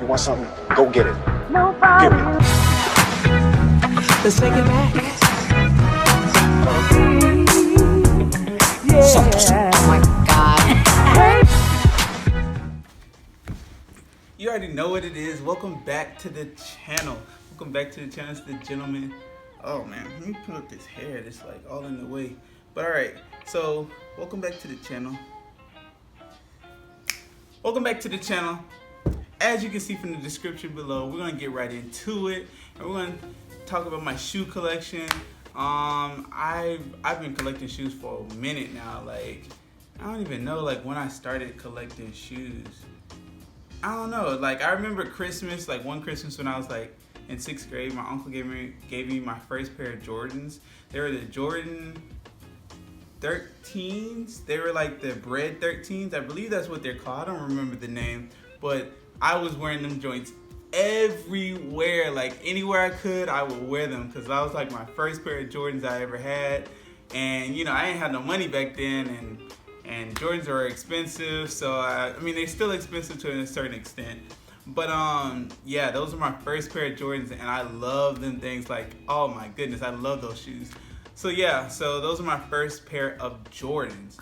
You want something? Go get it. Nobody. Period. Let's take it back. Yeah. Oh my God. You already know what it is. Welcome back to the channel. Welcome back to the channel. It's the gentleman. Oh man, let me put up this hair. It's like all in the way. But alright, so welcome back to the channel. Welcome back to the channel. As you can see from the description below, we're gonna get right into it. And we're gonna talk about my shoe collection. I've been collecting shoes for a minute now. Like, I don't even know like when I started collecting shoes. I don't know. Like, I remember Christmas, like one Christmas when I was like in 6th grade, my uncle gave me my first pair of Jordans. They were the Jordan 13s. They were like the bread 13s. I believe that's what they're called. I don't remember the name, but I was wearing them joints everywhere. Like anywhere I could, I would wear them because that was like my first pair of Jordans I ever had. And you know, I ain't had no money back then, and Jordans are expensive. So I mean, they're still expensive to a certain extent. But yeah, those are my first pair of Jordans, and I love them things. Like, oh my goodness, I love those shoes. So yeah, so those are my first pair of Jordans.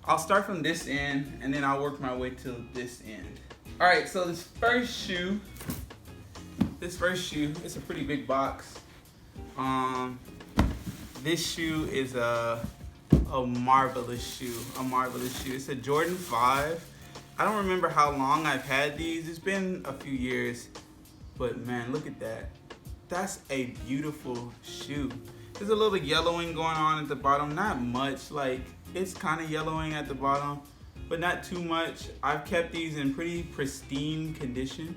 I'll start from this end, and then I'll work my way to this end. All right, so this first shoe, it's a pretty big box. This shoe is a marvelous shoe, It's a Jordan 5. I don't remember how long I've had these. It's been a few years, but man, look at that. That's a beautiful shoe. There's a little yellowing going on at the bottom, not much. Like, it's kind of yellowing at the bottom, but not too much. I've kept these in pretty pristine condition.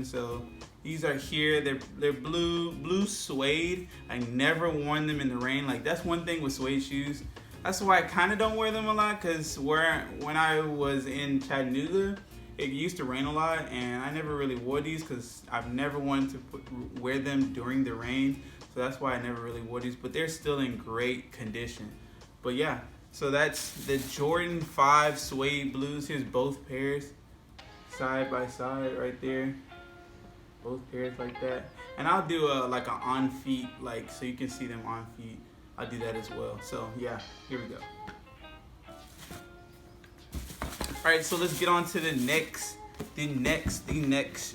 So these are here. They're blue suede. I never worn them in the rain. Like, that's one thing with suede shoes. That's why I kind of don't wear them a lot, because when I was in Chattanooga, it used to rain a lot, and I never really wore these because I've never wanted to wear them during the rain. So that's why I never really wore these, but they're still in great condition. But yeah, so that's the Jordan 5 suede blues. Here's both pairs side by side right there. Both pairs like that. And I'll do like an on feet, like so you can see them on feet. I'll do that as well. So yeah, here we go. All right, so let's get on to the next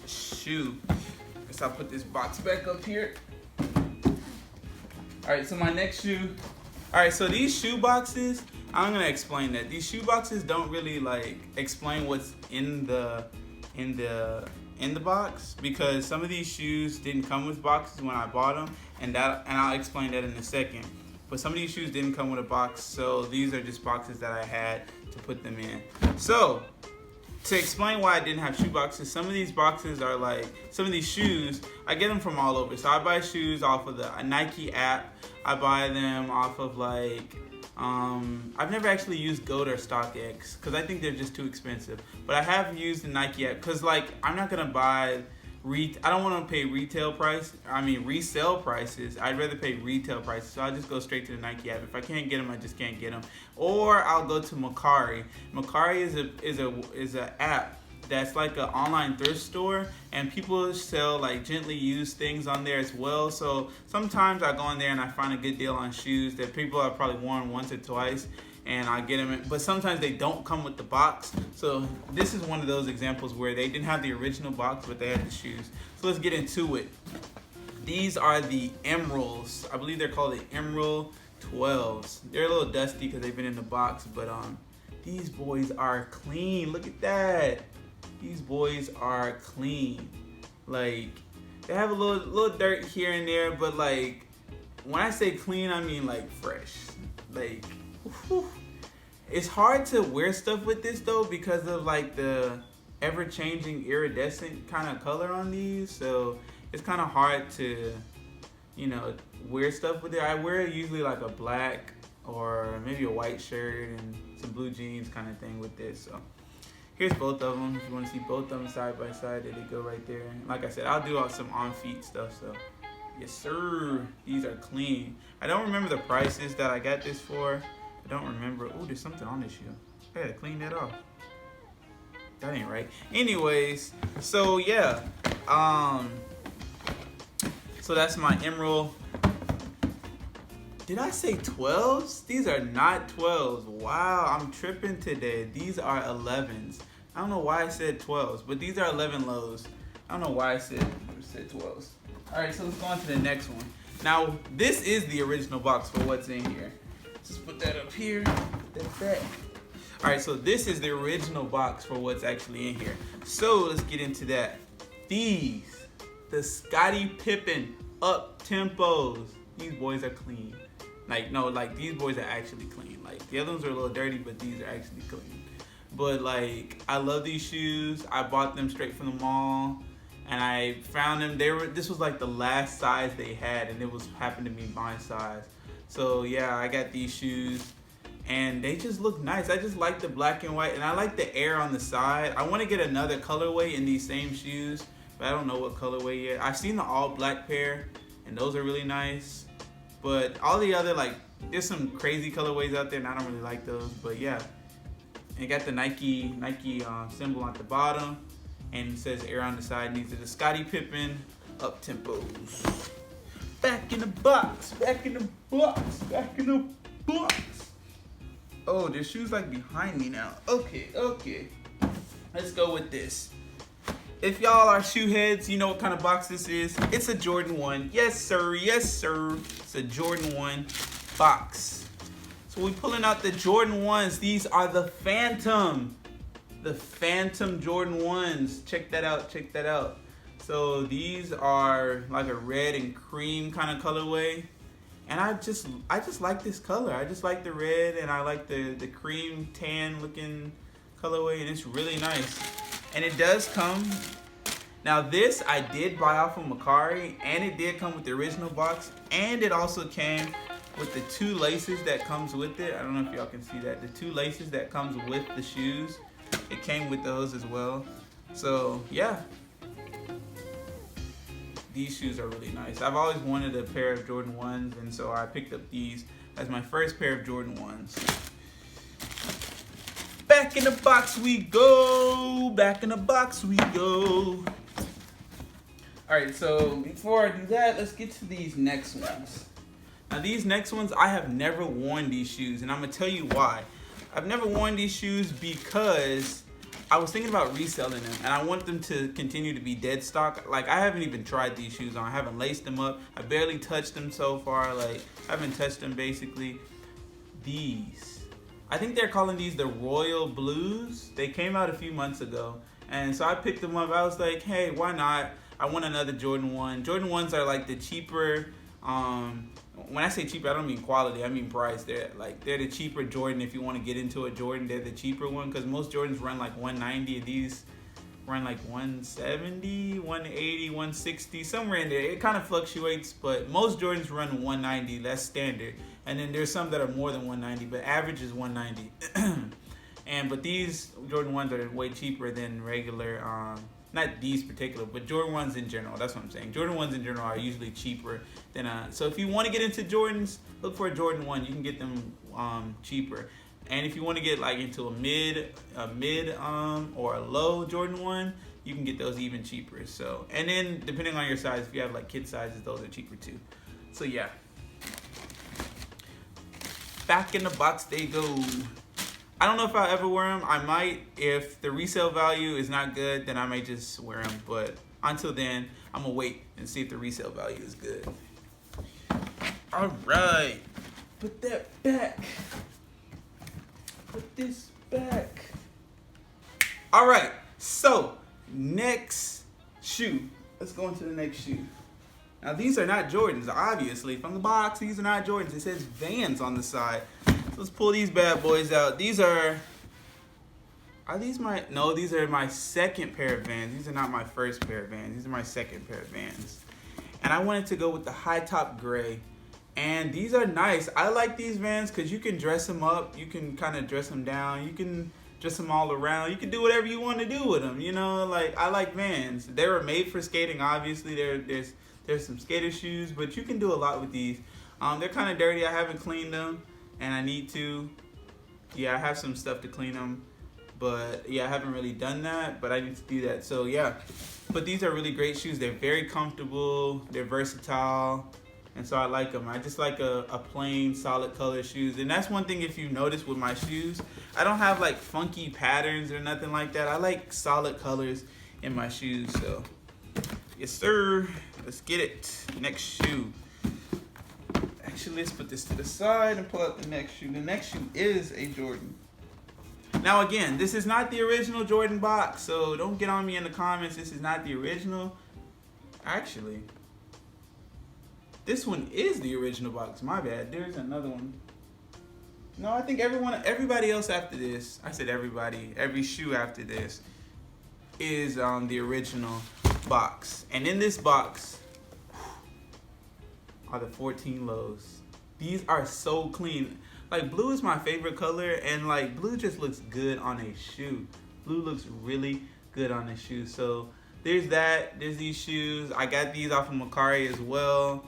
shoe. Guess I'll put this box back up here. All right, so my next shoe. All right, so these shoe boxes, I'm gonna explain that. These shoe boxes don't really like explain what's in the box, because some of these shoes didn't come with boxes when I bought them, and I'll explain that in a second. But some of these shoes didn't come with a box, so these are just boxes that I had to put them in. So, to explain why I didn't have shoe boxes, some of these boxes are like, some of these shoes, I get them from all over. So I buy shoes off of the Nike app. I buy them off of like, I've never actually used GOAT or StockX because I think they're just too expensive. But I have used the Nike app because like, I'm not gonna buy, I don't want to pay resale prices. I'd rather pay retail prices, so I just go straight to the Nike app. If I can't get them, I just can't get them. Or I'll go to Mercari. Mercari is a app that's like an online thrift store, and people sell like gently used things on there as well. So sometimes I go on there and I find a good deal on shoes that people have probably worn once or twice, and I get them, but sometimes they don't come with the box. So this is one of those examples where they didn't have the original box, but they had the shoes. So let's get into it. These are the Emeralds. I believe they're called the Emerald 12s. They're a little dusty because they've been in the box, but these boys are clean. Look at that. These boys are clean. Like, they have a little dirt here and there, but like, when I say clean, I mean like fresh. Like, whew. It's hard to wear stuff with this though because of like the ever-changing iridescent kind of color on these. So it's kind of hard to, you know, wear stuff with it. I wear usually like a black or maybe a white shirt and some blue jeans kind of thing with this. So here's both of them. If you want to see both of them side by side, there they go right there. Like I said, I'll do some on-feet stuff. So yes, sir. These are clean. I don't remember the prices that I got this for. I don't remember. Oh, there's something on this shoe. I gotta clean that off. That ain't right. Anyways, so yeah. So that's my Emerald. Did I say 12s? These are not 12s. Wow, I'm tripping today. These are 11s. I don't know why I said 12s, but these are 11 lows. I don't know why I said 12s. All right, so let's go on to the next one. Now, this is the original box for what's in here. Just put that up here. Put that back. All right, so this is the original box for what's actually in here. So let's get into that. These, the Scottie Pippen up tempos. These boys are clean. Like, no, like these boys are actually clean. Like the other ones are a little dirty, but these are actually clean. But like, I love these shoes. I bought them straight from the mall, and I found them. This was like the last size they had, and it happened to be my size. So yeah, I got these shoes, and they just look nice. I just like the black and white, and I like the air on the side. I want to get another colorway in these same shoes, but I don't know what colorway yet. I've seen the all black pair, and those are really nice. But all the other, like, there's some crazy colorways out there, and I don't really like those. But yeah, and it got the Nike symbol on the bottom, and it says air on the side. And these are the Scottie Pippen up tempos. Back in the box, back in the box, back in the box. Oh, there's shoes like behind me now. Okay. Let's go with this. If y'all are shoe heads, you know what kind of box this is. It's a Jordan 1. Yes, sir. It's a Jordan 1 box. So we're pulling out the Jordan 1s. These are the Phantom. The Phantom Jordan 1s. Check that out. So these are like a red and cream kind of colorway. And I just like this color. I just like the red, and I like the cream tan looking colorway, and it's really nice. And it does come. Now this I did buy off of Mercari, and it did come with the original box, and it also came with the 2 laces that comes with it. I don't know if y'all can see that. The 2 laces that comes with the shoes, it came with those as well. So yeah, these shoes are really nice. I've always wanted a pair of Jordan 1s, and so I picked up these as my first pair of Jordan 1s. Back in the box we go. Back in the box we go. Alright, so before I do that, let's get to these next ones. Now these next ones, I have never worn these shoes, and I'm going to tell you why. I've never worn these shoes because I was thinking about reselling them, and I want them to continue to be dead stock. Like, I haven't even tried these shoes on. I haven't laced them up. I barely touched them so far. Like, I haven't touched them basically. These. I think they're calling these the Royal Blues. They came out a few months ago, and so I picked them up. I was like, hey, why not? I want another Jordan 1. Jordan 1s are like the cheaper. When I say cheaper, I don't mean quality. I mean price. They're the cheaper Jordan. If you want to get into a Jordan, they're the cheaper one, because most Jordans run like 190, and these run like 170, 180, 160, somewhere in there. It kind of fluctuates, but most Jordans run 190. That's standard. And then there's some that are more than 190, but average is 190. But these Jordan 1s are way cheaper than regular, not these particular, but Jordan 1s in general. That's what I'm saying. Jordan 1s in general are usually cheaper than, so if you want to get into Jordans, look for a Jordan 1. You can get them cheaper. And if you want to get like into a mid or a low Jordan 1, you can get those even cheaper. So, and then depending on your size, if you have like kid sizes, those are cheaper too. So yeah. Back in the box they go. I don't know if I'll ever wear them. I might. If the resale value is not good, then I may just wear them. But until then, I'm going to wait and see if the resale value is good. All right. Put that back. Put this back. All right. So, next shoe. Let's go into the next shoe. Now, these are not Jordans, obviously. From the box, these are not Jordans. It says Vans on the side. So let's pull these bad boys out. These are these my, no, these are my second pair of Vans. These are not my first pair of Vans. These are my second pair of Vans. And I wanted to go with the high top gray. And these are nice. I like these Vans because you can dress them up. You can kind of dress them down. You can dress them all around. You can do whatever you want to do with them. You know, like, I like Vans. They were made for skating, obviously. There's some skater shoes, but you can do a lot with these. They're kind of dirty. I haven't cleaned them, and I need to. Yeah, I have some stuff to clean them. But yeah, I haven't really done that, but I need to do that. So yeah, but these are really great shoes. They're very comfortable, they're versatile, and so I like them. I just like a plain solid color shoes. And that's one thing, if you notice with my shoes, I don't have like funky patterns or nothing like that. I like solid colors in my shoes. So yes sir, let's get it. Next shoe. Actually, let's put this to the side and pull out the next shoe. The next shoe is a Jordan. Now again, this is not the original Jordan box, so don't get on me in the comments. This is not the original. Actually, this one is the original box. My bad. There's another one. No, I think everybody else after this, I said everybody, every shoe after this is the original box. And in this box are the 14 lows. These are so clean. Like, blue is my favorite color, and like blue just looks good on a shoe. Blue looks really good on a shoe. So there's that. There's these shoes. I got these off of Macari as well.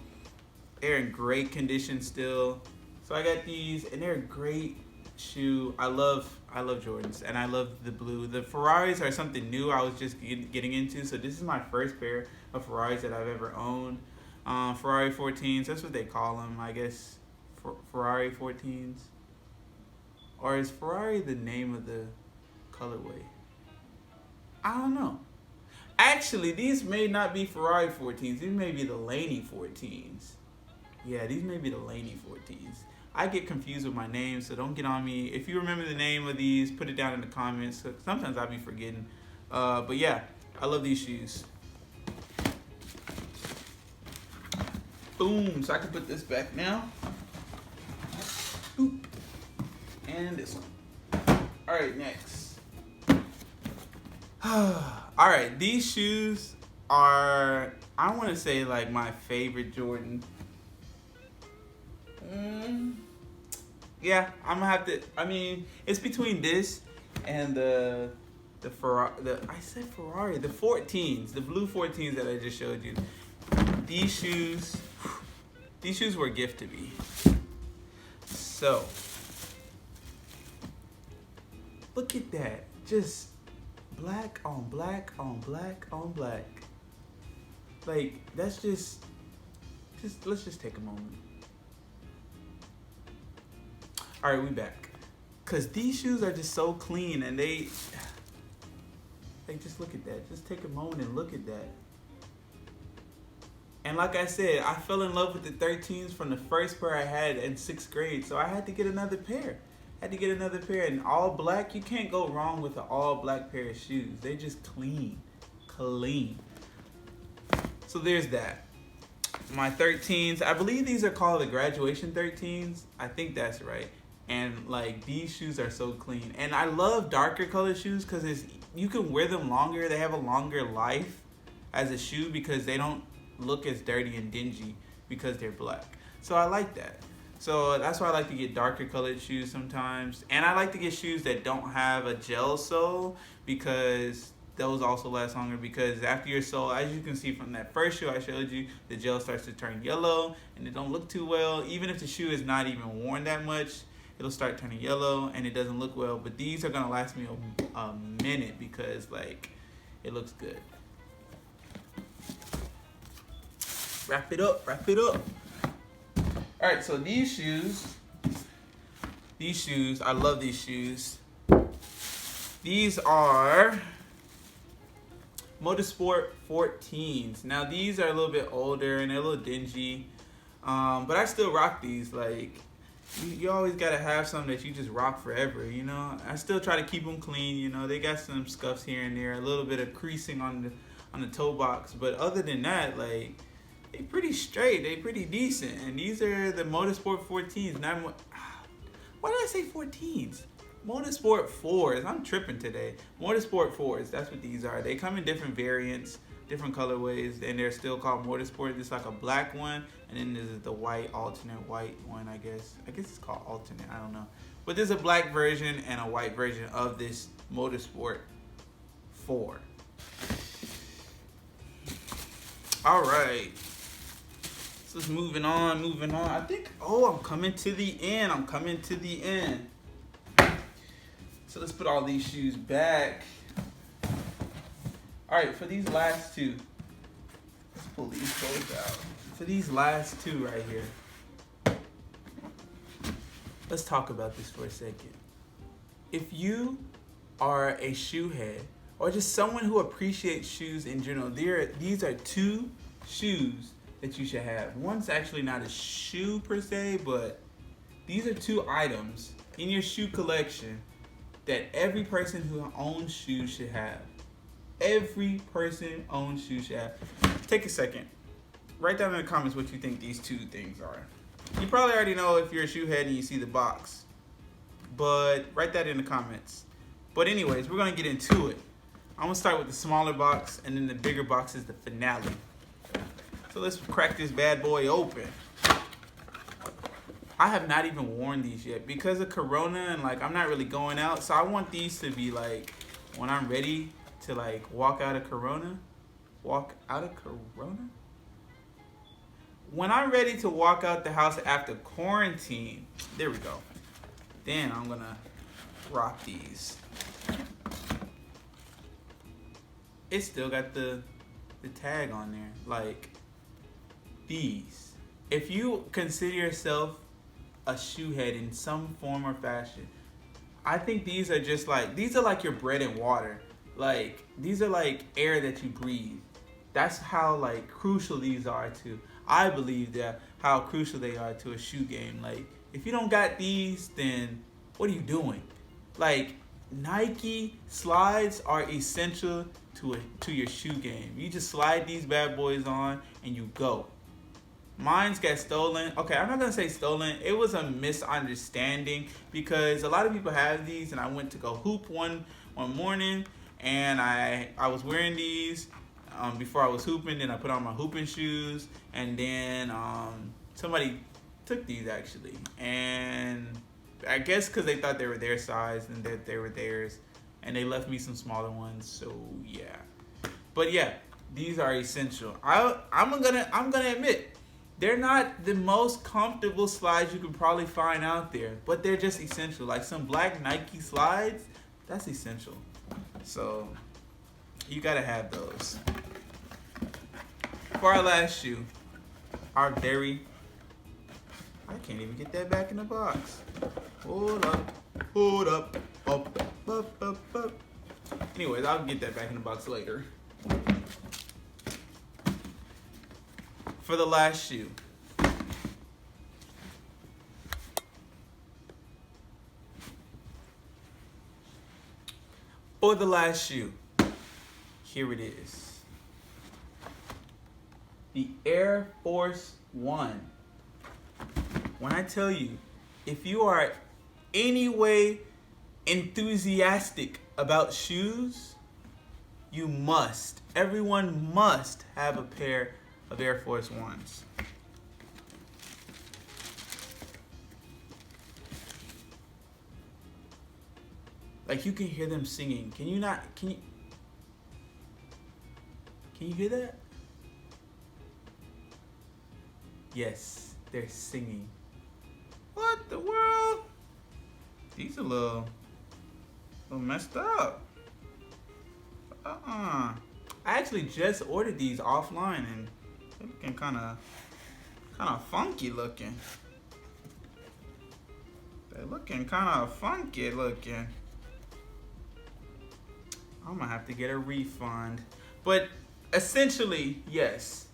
They're in great condition still. So I got these, and they're a great shoe. I love Jordans, and I love the blue. The Ferraris are something new I was just getting into. So this is my first pair of Ferraris that I've ever owned. Ferrari 14s. That's what they call them, I guess. Ferrari 14s, or is Ferrari the name of the colorway? I don't know. Actually, these may not be Ferrari 14s. These may be the Laney 14s. Yeah, these may be the Laney 14s. I get confused with my names, so don't get on me. If you remember the name of these, put it down in the comments. Sometimes I'll be forgetting. But yeah, I love these shoes. Boom. So I can put this back now. Oop. And this one. Alright, next. Alright, these shoes are, I want to say, like my favorite Jordan. Yeah, I'm gonna have to, I mean, it's between this and the Ferrari, I said Ferrari, the 14s, the blue 14s that I just showed you. These shoes were a gift to me. So, look at that. Just black on black on black on black. Like, that's just let's just take a moment. All right, we back. Cause these shoes are just so clean, and they just look at that. Just take a moment and look at that. And like I said, I fell in love with the 13s from the first pair I had in 6th grade. So I had to get another pair. And all black, you can't go wrong with an all black pair of shoes. They're just clean. So there's that. My 13s, I believe these are called the graduation 13s. I think that's right. And like, these shoes are so clean. And I love darker color shoes because you can wear them longer. They have a longer life as a shoe because they don't look as dirty and dingy because they're black. So I like that. So that's why I like to get darker colored shoes sometimes. And I like to get shoes that don't have a gel sole because those also last longer, because after your sole, as you can see from that first shoe I showed you, the gel starts to turn yellow and it don't look too well. Even if the shoe is not even worn that much, it'll start turning yellow and it doesn't look well. But these are gonna last me a minute because like, it looks good. Wrap it up. All right, so these shoes, I love these shoes. These are Motorsport 14s. Now these are a little bit older and they're a little dingy, but I still rock these. Like, you always gotta have something that you just rock forever, you know? I still try to keep them clean, you know? They got some scuffs here and there, a little bit of creasing on the toe box, but other than that, like, they pretty straight, they pretty decent. And these are the Motorsport 14s. Now, why did I say 14s? Motorsport 4s. I'm tripping today. Motorsport 4s, that's what these are. They come in different variants, different colorways, and they're still called Motorsport. There's like a black one, and then there's the white, alternate white one, I guess. I guess it's called alternate, I don't know. But there's a black version and a white version of this Motorsport 4. All right. So it's moving on. I think, I'm coming to the end. So So let's put all these shoes back. All right, for these last two, let's pull these clothes out. For these last two right here, let's talk about this for a second. If you are a shoe head or just someone who appreciates shoes in general, these are two shoes that you should have. One's actually not a shoe per se, but these are two items in your shoe collection that every person who owns shoes should have. Every person owns shoes should have. Take a second. Write down in the comments what you think these two things are. You probably already know if you're a shoe head and you see the box, but write that in the comments. But anyways, we're gonna get into it. I'm gonna start with the smaller box, and then the bigger box is the finale. So let's crack this bad boy open. I have not even worn these yet because of Corona and like I'm not really going out. So I want these to be like when I'm ready to like walk out of Corona. When I'm ready to walk out the house after quarantine, there we go. Then I'm gonna rock these. It still got the tag on there. Like these. If you consider yourself a shoe head in some form or fashion, I think these are just like, these are like your bread and water. Like these are like air that you breathe. That's how like crucial these are to, I believe that how crucial they are to a shoe game. Like if you don't got these, then what are you doing? Like Nike slides are essential to your shoe game. You just slide these bad boys on and you go. Mine's got stolen. Okay, I'm not gonna say stolen. It was a misunderstanding because a lot of people have these, and I went to go hoop one morning, and I was wearing these before I was hooping. Then I put on my hooping shoes, and then somebody took these actually, and I guess because they thought they were their size and that they were theirs, and they left me some smaller ones. So yeah, but yeah, these are essential. I'm gonna admit, they're not the most comfortable slides you could probably find out there, but they're just essential. Like some black Nike slides, that's essential. So you gotta have those. For our last shoe, I can't even get that back in the box. Hold up, up. Anyways, I'll get that back in the box later. For the last shoe, here it is. The Air Force One. When I tell you, if you are any way enthusiastic about shoes, everyone must have a pair of Air Force Ones. Like you can hear them singing. Can you hear that? Yes, they're singing. What the world? These are a little messed up. I actually just ordered these offline and they're looking kind of funky looking. They're looking kind of funky looking. I'm gonna have to get a refund. But essentially, yes,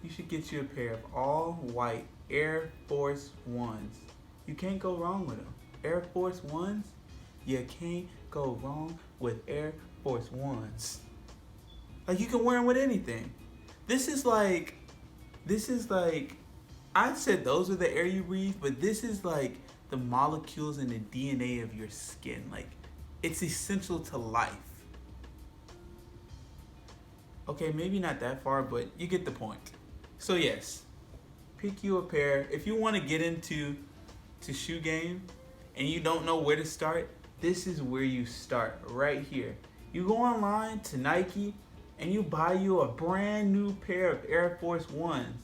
you should get you a pair of all white Air Force Ones. You can't go wrong with them. Air Force Ones, you can't go wrong with Air Force Ones. Like you can wear them with anything. This is like, I said those are the air you breathe, but this is like the molecules in the DNA of your skin. Like it's essential to life. Okay, maybe not that far, but you get the point. So yes, pick you a pair. If you want to get into shoe game and you don't know where to start, this is where you start, right here. You go online to Nike and you buy you a brand new pair of Air Force Ones.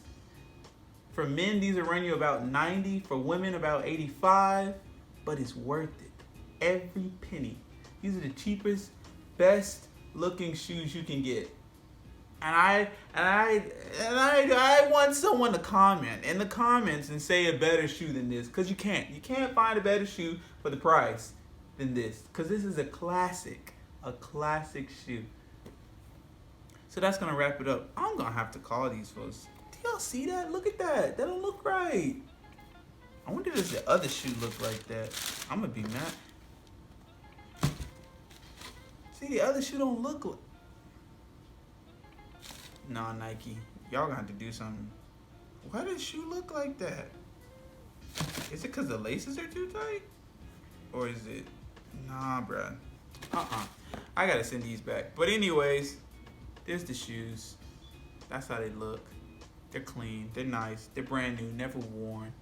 For men, these will run you about $90. For women, about $85. But it's worth it. Every penny. These are the cheapest, best looking shoes you can get. And I want someone to comment in the comments and say a better shoe than this, because you can't. You can't find a better shoe for the price than this, because this is a classic shoe. So that's gonna wrap it up. I'm gonna have to call these folks. Do y'all see that? Look at that. That don't look right. I wonder does the other shoe look like that? I'm gonna be mad. See, the other shoe don't look like. Nah, Nike. Y'all gonna have to do something. Why does shoe look like that? Is it because the laces are too tight? Or is it? Nah, bruh. I gotta send these back. But anyways, there's the shoes. That's how they look. They're clean. They're nice. They're brand new. Never worn.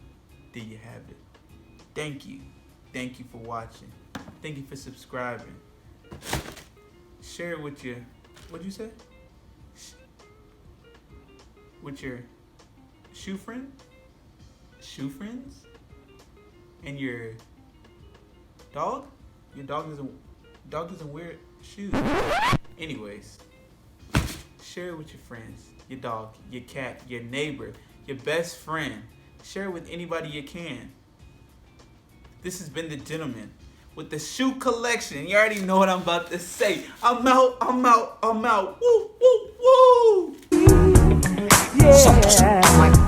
There you have it. Thank you. Thank you for watching. Thank you for subscribing. Share it with your... What'd you say? With your shoe friend? Shoe friends? And your dog? Your dog doesn't wear shoes. Anyways, share it with your friends, your dog, your cat, your neighbor, your best friend. Share it with anybody you can. This has been The Gentleman with the shoe collection. You already know what I'm about to say. I'm out. Woo, woo, woo. Yeah.